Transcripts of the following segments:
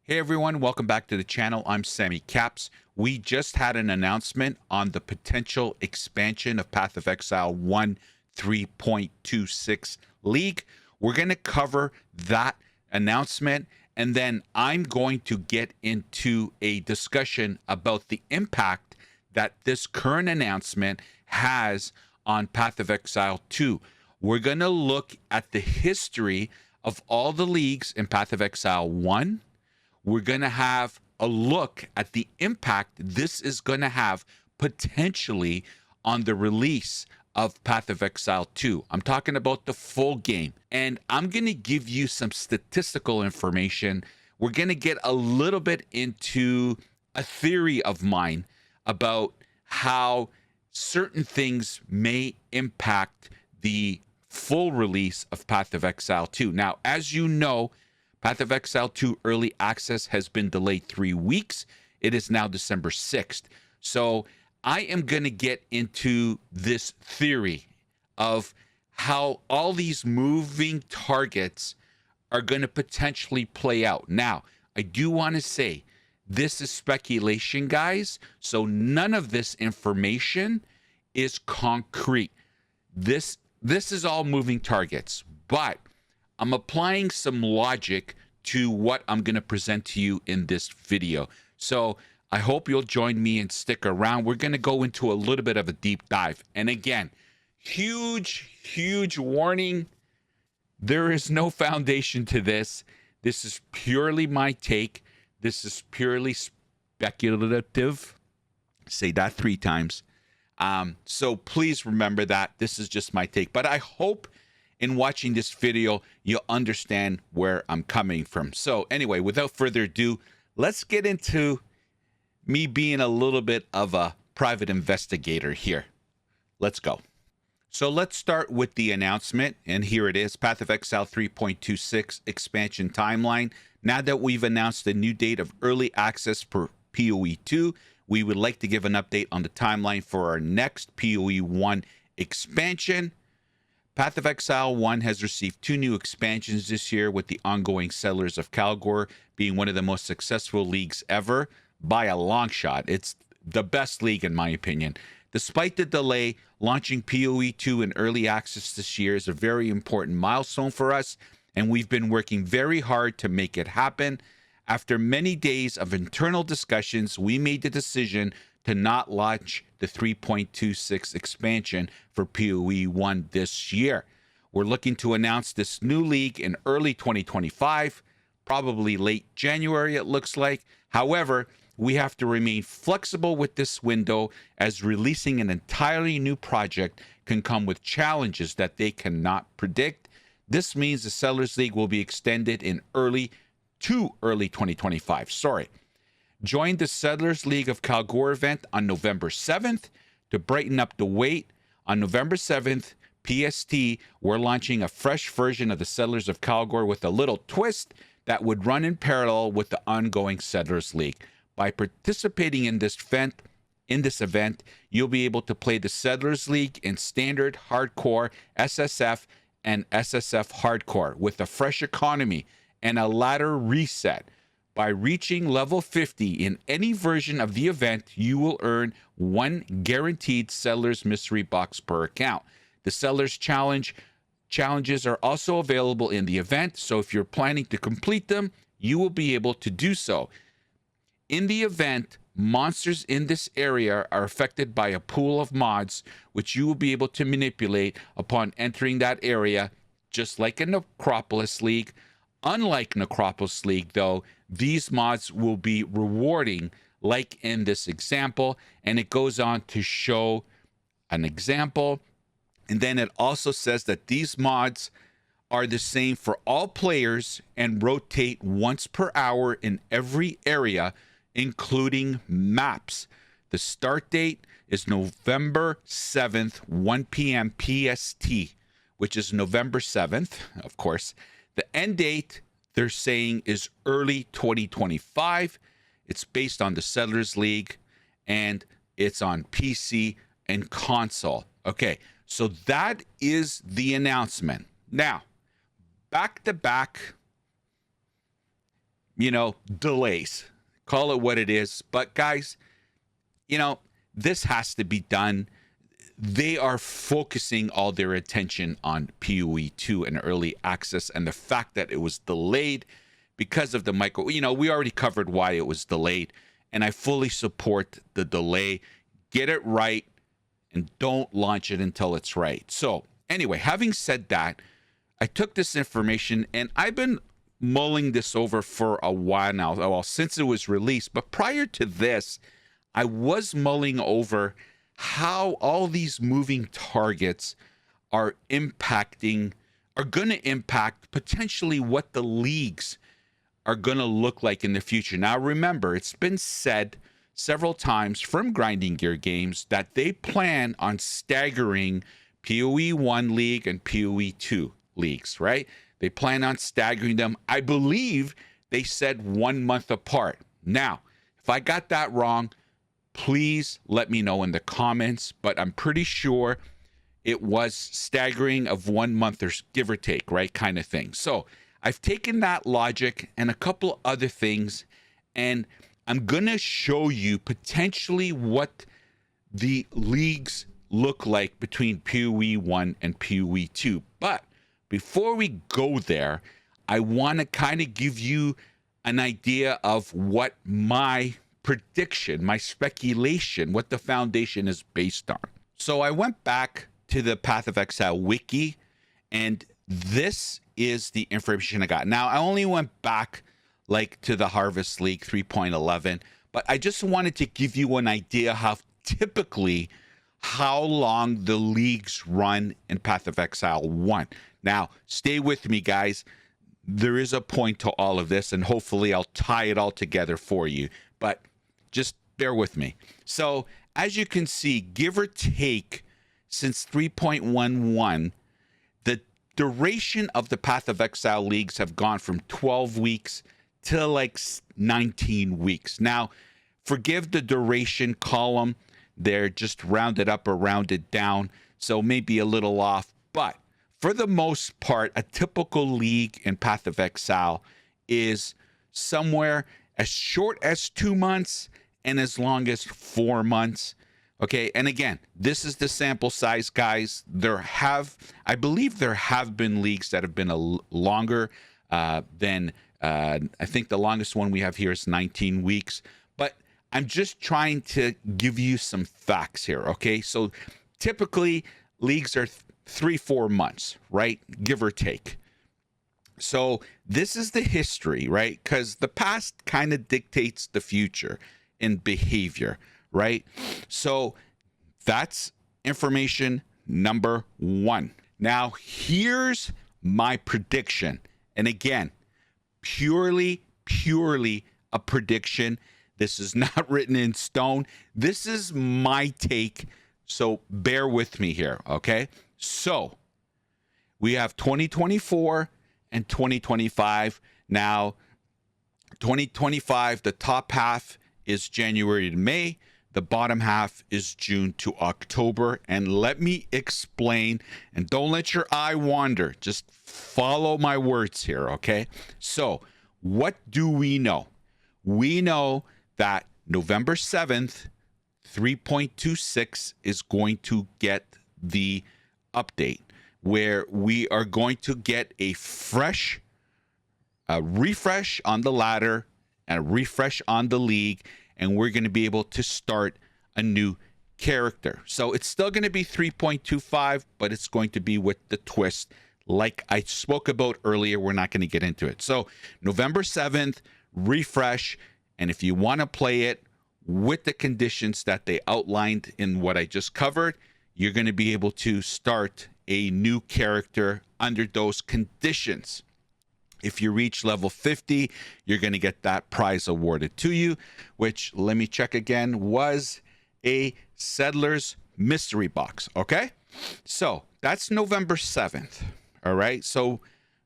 Hey everyone, welcome back to the channel. I'm SamyCaps. We just had an announcement on the potential expansion of Path of Exile 1 3.26 League. We're going to cover that announcement, and then I'm going to get into a discussion about the impact that this current announcement has on Path of Exile 2. We're going to look at the history of all the leagues in Path of Exile 1. We're going to have a look at the impact this is going to have potentially on the release of Path of Exile 2. I'm talking about the full game, and I'm going to give you some statistical information. We're going to get a little bit into a theory of mine about how certain things may impact the full release of Path of Exile 2. Now, as you know, Path of Exile 2 early access has been delayed 3 weeks. It is now December 6th. So I am going to get into this theory of how all these moving targets are going to potentially play out. Now, I do want to say this is speculation, guys. So none of this information is concrete. This is all moving targets, but I'm applying some logic to what I'm going to present to you in this video. So I hope you'll join me and stick around. We're going to go into a little bit of a deep dive. And again, huge warning. There is no foundation to this. This is purely my take. This is purely speculative. Say that 3 times. So please remember that this is just my take. But I hope in watching this video, you'll understand where I'm coming from. So anyway, without further ado, let's get into me being a little bit of a private investigator here. Let's go. So let's start with the announcement, and here it is, Path of Exile 3.26 expansion timeline. Now that we've announced the new date of early access for POE 2, we would like to give an update on the timeline for our next POE 1 expansion. Path of Exile 1 has received 2 new expansions this year, with the ongoing Settlers of Kalgor being one of the most successful leagues ever by a long shot. It's the best league in my opinion. Despite the delay, launching POE 2 in early access this year is a very important milestone for us, and we've been working very hard to make it happen. After many days of internal discussions, we made the decision to not launch the 3.26 expansion for POE 1 this year. We're looking to announce this new league in early 2025, probably late January it looks like. However, we have to remain flexible with this window, as releasing an entirely new project can come with challenges that they cannot predict. This means the Settlers League will be extended in early 2025. Join the Settlers League of Kalgor event on November 7th to brighten up the wait. On November 7th, PST, we're launching a fresh version of the Settlers of Kalgor with a little twist that would run in parallel with the ongoing Settlers League. By participating in this event, you'll be able to play the Settlers League in Standard, Hardcore, SSF, and SSF Hardcore with a fresh economy and a ladder reset. By reaching level 50 in any version of the event, you will earn 1 guaranteed Settlers Mystery Box per account. The Settlers challenges are also available in the event, so if you're planning to complete them, you will be able to do so. In the event, monsters in this area are affected by a pool of mods, which you will be able to manipulate upon entering that area, just like in Necropolis League. Unlike Necropolis League, though, these mods will be rewarding, like in this example, and it goes on to show an example. And then it also says that these mods are the same for all players and rotate once per hour in every area, including maps. The start date is November 7th, 1 p.m. PST, which is November 7th, of course. The end date, they're saying, is early 2025. It's based on the Settlers League, and it's on PC and console. Okay, so that is the announcement. Now, back to back delays. Call it what it is. But guys, this has to be done. They are focusing all their attention on POE 2 and early access, and the fact that it was delayed because of the micro. We already covered why it was delayed, and I fully support the delay. Get it right, and don't launch it until it's right. So anyway, having said that, I took this information and I've been mulling this over for a while now, well, since it was released. But prior to this, I was mulling over how all these moving targets are going to impact potentially what the leagues are going to look like in the future. Now, remember, it's been said several times from Grinding Gear Games that they plan on staggering POE 1 league and POE 2 leagues, right? They plan on staggering them. I believe they said 1 month apart. Now, if I got that wrong, please let me know in the comments, but I'm pretty sure it was staggering of 1 month, or give or take, right? Kind of thing. So I've taken that logic and a couple other things, and I'm going to show you potentially what the leagues look like between POE 1 and POE 2. But before we go there, I want to kind of give you an idea of what my prediction, my speculation, what the foundation is based on. So I went back to the Path of Exile wiki, and this is the information I got. Now, I only went back to the Harvest League 3.11, but I just wanted to give you an idea how long the leagues run in Path of Exile 1. Now, stay with me, guys. There is a point to all of this, and hopefully I'll tie it all together for you, but just bear with me. So, as you can see, give or take, since 3.11, the duration of the Path of Exile leagues have gone from 12 weeks to 19 weeks. Now, forgive the duration column. They're just rounded up or rounded down, so maybe a little off. But for the most part, a typical league in Path of Exile is somewhere as short as 2 months and as long as 4 months. Okay, and again, this is the sample size, guys. I believe there have been leagues that have been longer than, I think the longest one we have here is 19 weeks. But I'm just trying to give you some facts here, okay? So typically, leagues are 3-4 months, right? Give or take. So this is the history, right? Because the past kind of dictates the future in behavior, right? So that's information number 1. Now, here's my prediction. And again, purely a prediction. This is not written in stone. This is my take. So bear with me here, okay? So we have 2024 and 2025. Now, 2025, the top half is January to May. The bottom half is June to October. And let me explain, and don't let your eye wander. Just follow my words here, okay? So what do we know? We know that November 7th, 3.26 is going to get the update, where we are going to get a refresh on the ladder and a refresh on the league, and we're going to be able to start a new character. So it's still going to be 3.25, but it's going to be with the twist like I spoke about earlier. We're not going to get into it. So November 7th, refresh, and if you want to play it with the conditions that they outlined in what I just covered, you're going to be able to start a new character under those conditions. If you reach level 50, you're going to get that prize awarded to you, which, let me check again, was a Settler's Mystery Box, okay? So that's November 7th, all right? So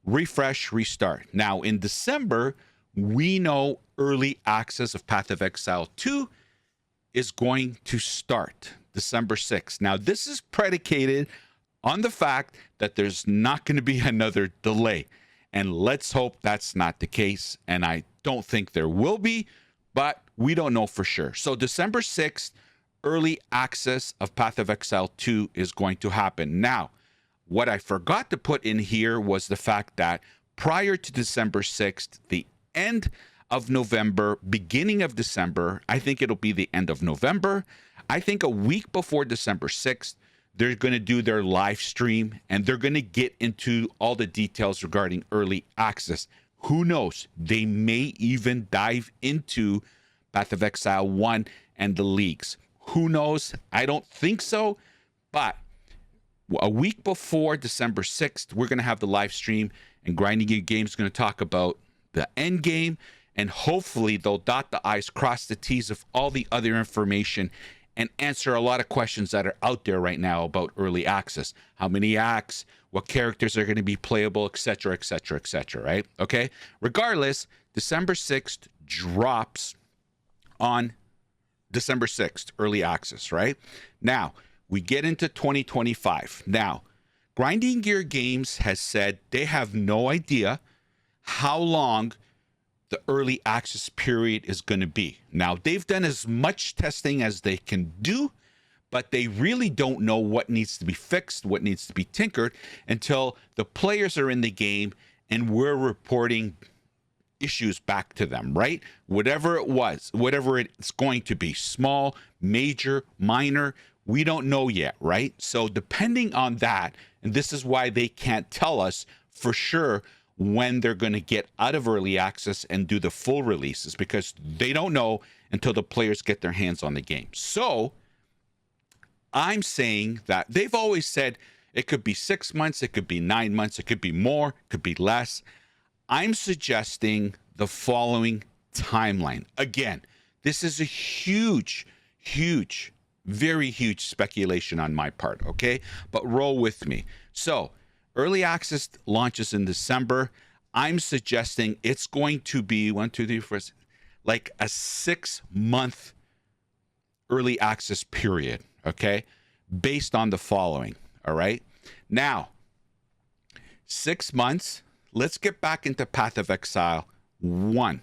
refresh, restart. Now, in December, we know early access of Path of Exile 2 is going to start December 6th. Now, this is predicated on the fact that there's not going to be another delay. And let's hope that's not the case. And I Don't think there will be, but we don't know for sure. So December 6th, early access of Path of Exile 2 is going to happen. Now, what I forgot to put in here was the fact that prior to December 6th, the end of November, beginning of December, I think it'll be the end of November. I think a week before December 6th, they're going to do their live stream and they're going to get into all the details regarding early access. Who knows? They may even dive into Path of Exile 1 and the leagues. Who knows? I don't think so, but a week before December 6th, we're going to have the live stream, and Grinding Gear Games is going to talk about the end game, and hopefully they'll dot the I's, cross the T's of all the other information and answer a lot of questions that are out there right now about early access. How many acts, what characters are going to be playable, etc., etc., etc., right? Okay? Regardless, December 6th drops on December 6th, early access, right? Now, we get into 2025. Now, Grinding Gear Games has said they have no idea how long the early access period is going to be. Now, they've done as much testing as they can do, but they really don't know what needs to be fixed, what needs to be tinkered until the players are in the game and we're reporting issues back to them, right? Whatever it was, whatever it's going to be, small, major, minor, we don't know yet, right? So depending on that, and this is why they can't tell us for sure when they're going to get out of early access and do the full releases, because they don't know until the players get their hands on the game. So I'm saying that they've always said it could be 6 months, it could be 9 months, it could be more, it could be less. I'm suggesting the following timeline. Again, this is a huge, very huge speculation on my part, okay? But roll with me. So early access launches in December. I'm suggesting it's going to be like a 6-month early access period, okay? Based on the following, all right? Now, 6 months, let's get back into Path of Exile 1.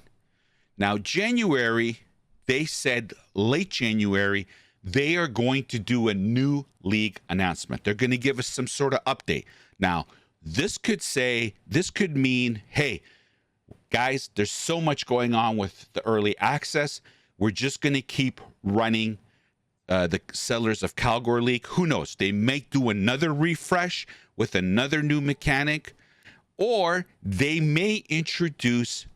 Now, January, they said late January, they are going to do a new league announcement. They're going to give us some sort of update. Now, this could mean, hey, guys, there's so much going on with the early access. We're just going to keep running the Settlers of Kalgor League. Who knows? They may do another refresh with another new mechanic, or they may introduce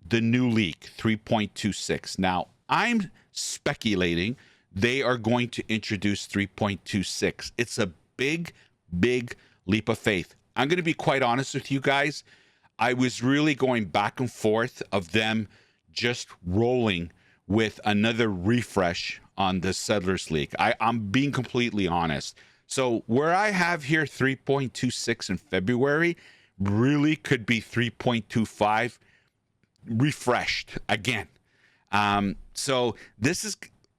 the new league, 3.26. Now, I'm speculating they are going to introduce 3.26. It's a big leap of faith. I'm going to be quite honest with you guys. I was really going back and forth of them just rolling with another refresh on the Settlers League. I'm being completely honest. So where I have here 3.26 in February really could be 3.25 refreshed again. So this is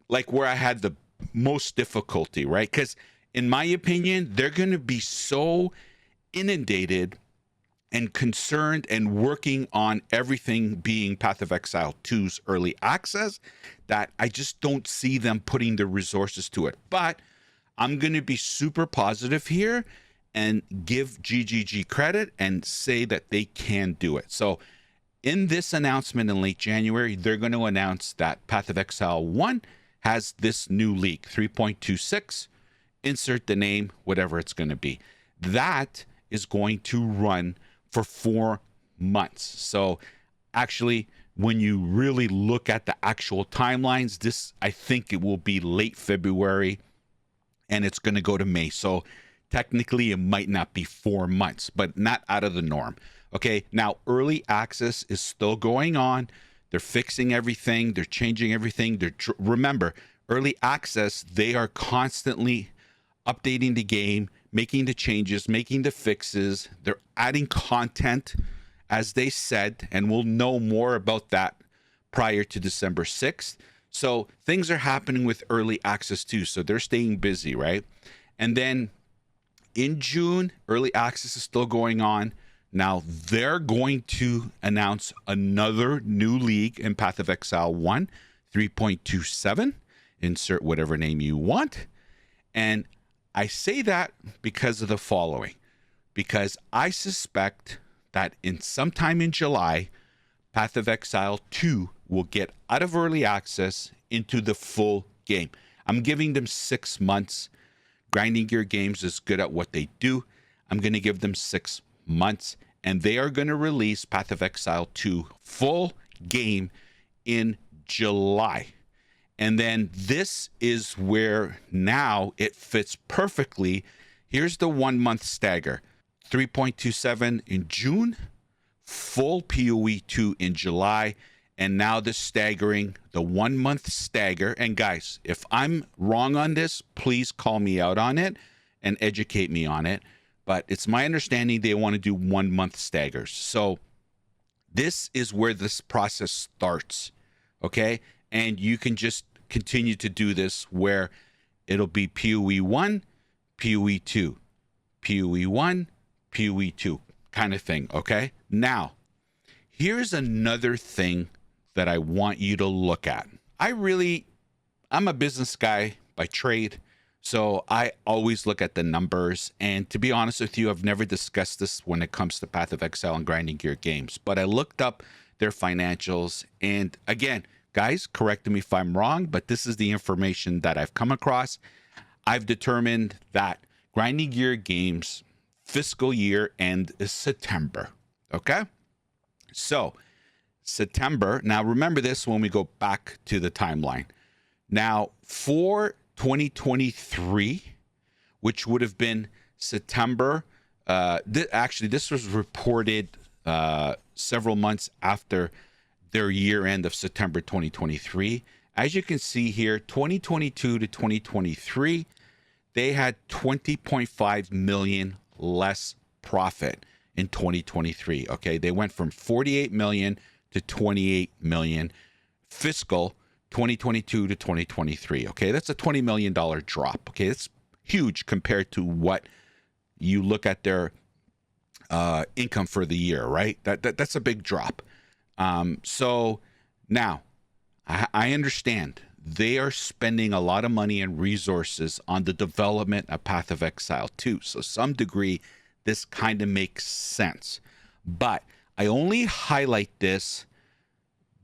like where I had the most difficulty, right? Because in my opinion, they're going to be so inundated and concerned and working on everything being Path of Exile 2's early access that I just don't see them putting the resources to it. But I'm going to be super positive here and give GGG credit and say that they can do it. So in this announcement in late January, they're going to announce that Path of Exile 1 has this new league, 3.26. Insert the name, whatever it's going to be. That is going to run for 4 months. So actually, when you really look at the actual timelines, this, I think it will be late February and it's going to go to May. So technically it might not be 4 months, but not out of the norm. Okay, now early access is still going on. They're fixing everything. They're changing everything. Remember, early access, they are constantly updating the game, making the changes, making the fixes. They're adding content, as they said, and we'll know more about that prior to December 6th. So things are happening with early access too. So they're staying busy, right? And then in June, early access is still going on. Now, they're going to announce another new league in Path of Exile 1, 3.27. Insert whatever name you want. And I say that because of the following. Because I suspect that in sometime in July, Path of Exile 2 will get out of early access into the full game. I'm giving them 6 months. Grinding Gear Games is good at what they do. I'm going to give them 6 months, and they are going to release Path of Exile 2 full game in July. And then this is where now it fits perfectly. Here's the 1 month stagger. 3.27 in June, full POE 2 in July, and now the staggering, the 1 month stagger. And guys, if I'm wrong on this, please call me out on it and educate me on it. But it's my understanding they want to do 1 month staggers. So this is where this process starts, okay? And you can just continue to do this where it'll be POE 1, POE 2, POE 1, POE 2 kind of thing, okay? Now, here's another thing that I want you to look at. I'm a business guy by trade, so I always look at the numbers. And to be honest with you, I've never discussed this when it comes to Path of Exile and Grinding Gear Games, but I looked up their financials. And again, guys, correct me if I'm wrong, but this is the information that I've come across. I've determined that Grinding Gear Games fiscal year end is September. Okay? So, September. Now, remember this when we go back to the timeline. Now, for 2023, which would have been September, this was reported several months after their year end of September 2023. As you can see here, 2022 to 2023, they had 20.5 million less profit in 2023. Okay, they went from 48 million to 28 million fiscal 2022 to 2023. Okay, that's a $20 million drop. Okay, that's huge compared to what you look at their income for the year, right? That's a big drop. So now I understand they are spending a lot of money and resources on the development of Path of Exile 2. So some degree, this kind of makes sense. But I only highlight this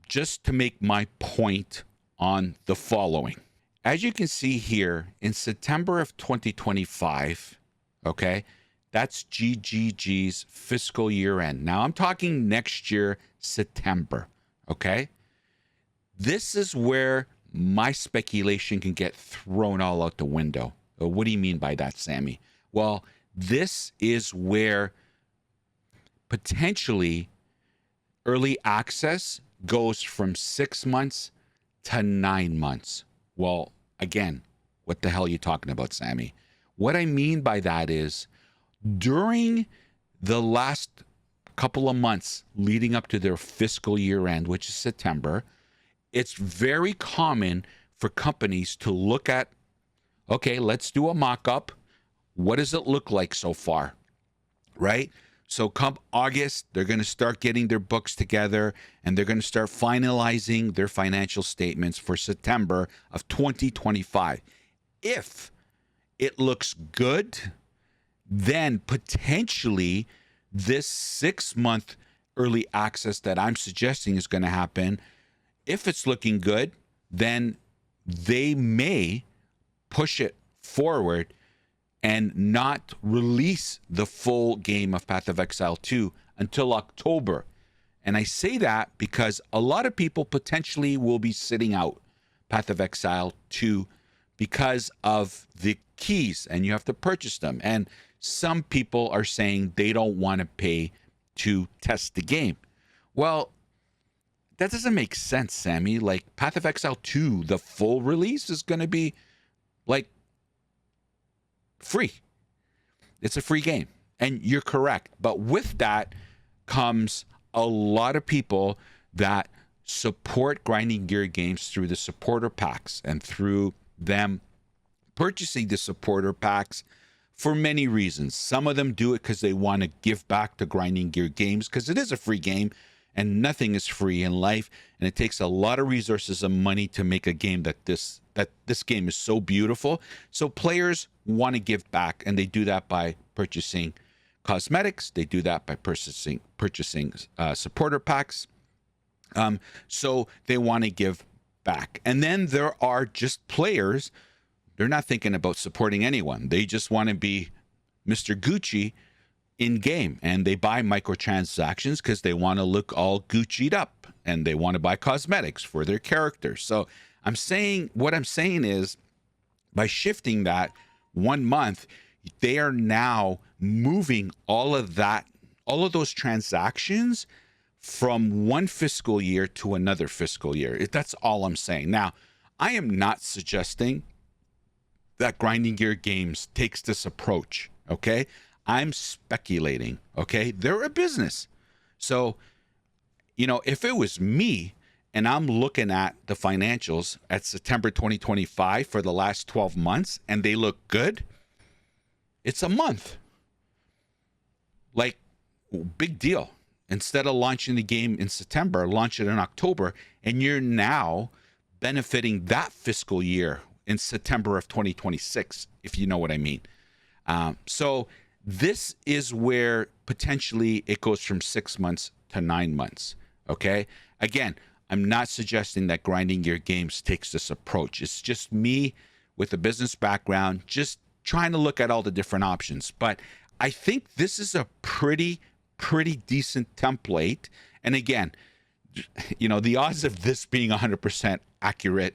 just to make my point on the following. As you can see here, in September of 2025, okay, that's GGG's fiscal year end. Now I'm talking next year, September, okay? This is where my speculation can get thrown all out the window. What do you mean by that, Sammy? Well, this is where potentially early access goes from 6 months to 9 months. Well, again, what the hell are you talking about, Sammy? What I mean by that is during the last couple of months leading up to their fiscal year end, which is September, it's very common for companies to look at, okay, let's do a mock-up. What does it look like so far, right? So come August, they're going to start getting their books together and they're going to start finalizing their financial statements for September of 2025. If it looks good, then potentially this 6 month early access that I'm suggesting is going to happen. If it's looking good, then they may push it forward and not release the full game of Path of Exile 2 until October. And I say that because a lot of people potentially will be sitting out Path of Exile 2 because of the keys, and you have to purchase them. And some people are saying they don't want to pay to test the game. Well, that doesn't make sense, Sammy. Like, Path of Exile 2, the full release is going to be like free. It's a free game. And you're correct. But with that comes a lot of people that support Grinding Gear Games through the supporter packs and through them purchasing the supporter packs for many reasons. Some of them do it because they want to give back to Grinding Gear Games, because it is a free game and nothing is free in life, and it takes a lot of resources and money to make a game that this game is so beautiful. So players want to give back, and they do that by purchasing cosmetics. They do that by purchasing supporter packs. So they want to give back. And then there are just players. They're not thinking about supporting anyone. They just want to be Mr. Gucci in game, and they buy microtransactions because they want to look all Gucci'd up, and they want to buy cosmetics for their characters. So what I'm saying is, by shifting that 1 month, they are now moving all of those transactions from one fiscal year to another fiscal year. That's all I'm saying. Now, I am not suggesting that Grinding Gear Games takes this approach, okay? I'm speculating, okay? They're a business. So, if it was me and I'm looking at the financials at September 2025 for the last 12 months and they look good, it's a month. Like, big deal. Instead of launching the game in September, launch it in October, and you're now benefiting that fiscal year in September of 2026, if you know what I mean. So this is where potentially it goes from 6 months to 9 months, okay? Again, I'm not suggesting that Grinding Gear Games takes this approach. It's just me with a business background, just trying to look at all the different options. But I think this is a pretty decent template. And again, the odds of this being 100% accurate,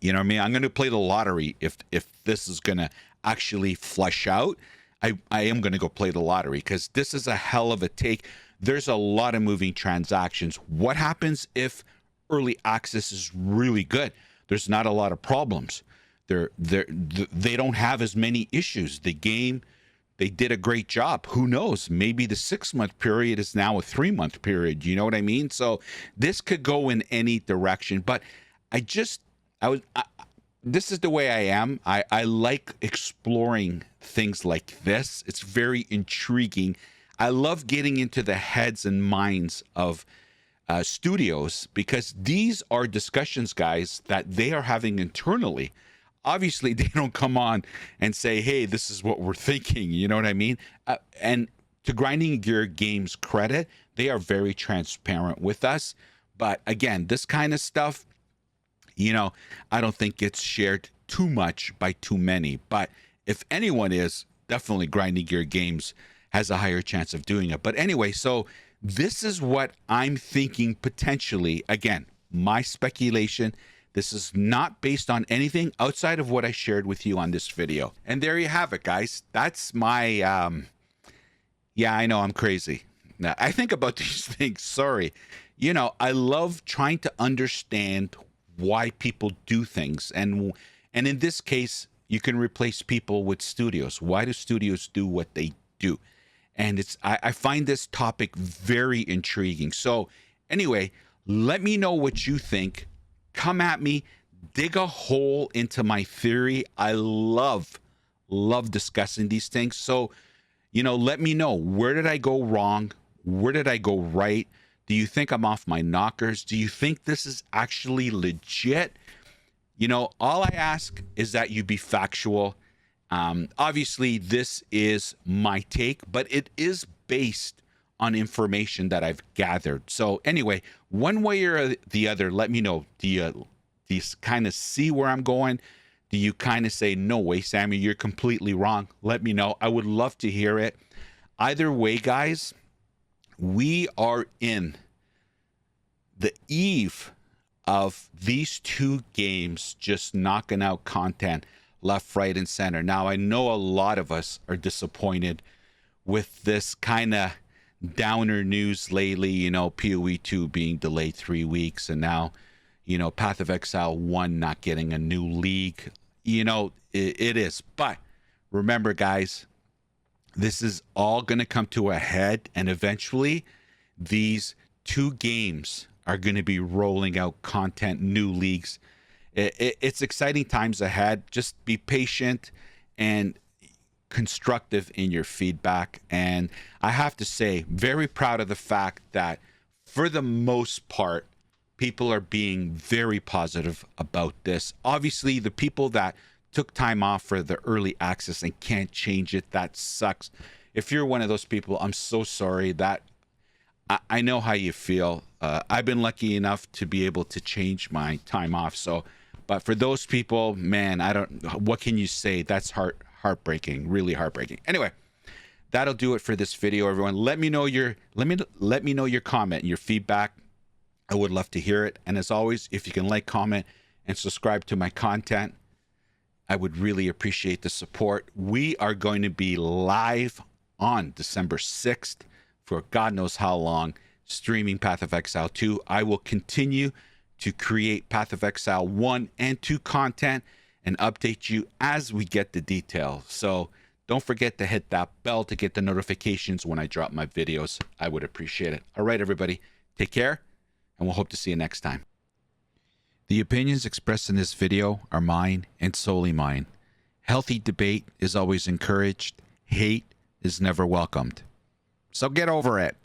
you know what I mean? I'm going to play the lottery if this is going to actually flush out. I am going to go play the lottery, because this is a hell of a take. There's a lot of moving transactions. What happens if early access is really good? There's not a lot of problems. They don't have as many issues. The game, they did a great job. Who knows? Maybe the 6 month period is now a 3 month period. You know what I mean? So this could go in any direction. But this is the way I am. I like exploring things like this. It's very intriguing. I love getting into the heads and minds of studios, because these are discussions, guys, that they are having internally. Obviously, they don't come on and say, hey, this is what we're thinking. You know what I mean? And to Grinding Gear Games' credit, they are very transparent with us. But again, this kind of stuff, I don't think gets shared too much by too many. But if anyone is, definitely Grinding Gear Games has a higher chance of doing it. But anyway, so this is what I'm thinking potentially. Again, my speculation. This is not based on anything outside of what I shared with you on this video. And there you have it, guys. That's my, yeah, I know I'm crazy. Now, I think about these things. Sorry. I love trying to understand why people do things. And in this case, you can replace people with studios. Why do studios do what they do? And I find this topic very intriguing. So anyway, let me know what you think. Come at me, dig a hole into my theory. I love discussing these things. So, let me know, where did I go wrong? Where did I go right? Do you think I'm off my knockers? Do you think this is actually legit? All I ask is that you be factual. Obviously, this is my take, but it is based on information that I've gathered. So anyway, one way or the other, let me know. Do you kind of see where I'm going? Do you kind of say, no way, Sammy, you're completely wrong? Let me know. I would love to hear it. Either way, guys, we are in the eve of these two games just knocking out content left, right, and center. Now, I know a lot of us are disappointed with this kind of downer news lately, POE 2 being delayed 3 weeks, and now, Path of Exile 1 not getting a new league. It is. But remember, guys, this is all going to come to a head, and eventually these two games are going to be rolling out content, new leagues. It's exciting times ahead. Just be patient and constructive in your feedback. And I have to say, very proud of the fact that for the most part, people are being very positive about this. Obviously, the people that took time off for the early access and can't change it, that sucks. If you're one of those people, I'm so sorry. That I know how you feel. I've been lucky enough to be able to change my time off. So, but for those people, man, what can you say? That's heartbreaking, really heartbreaking. Anyway, that'll do it for this video, everyone. Let me know your comment and your feedback. I would love to hear it. And as always, if you can like, comment, and subscribe to my content, I would really appreciate the support. We are going to be live on December 6th for God knows how long, streaming Path of Exile 2. I will continue to create Path of Exile 1 and 2 content and update you as we get the details. So don't forget to hit that bell to get the notifications when I drop my videos. I would appreciate it. All right, everybody, take care, and we'll hope to see you next time. The opinions expressed in this video are mine and solely mine. Healthy debate is always encouraged. Hate is never welcomed. So get over it.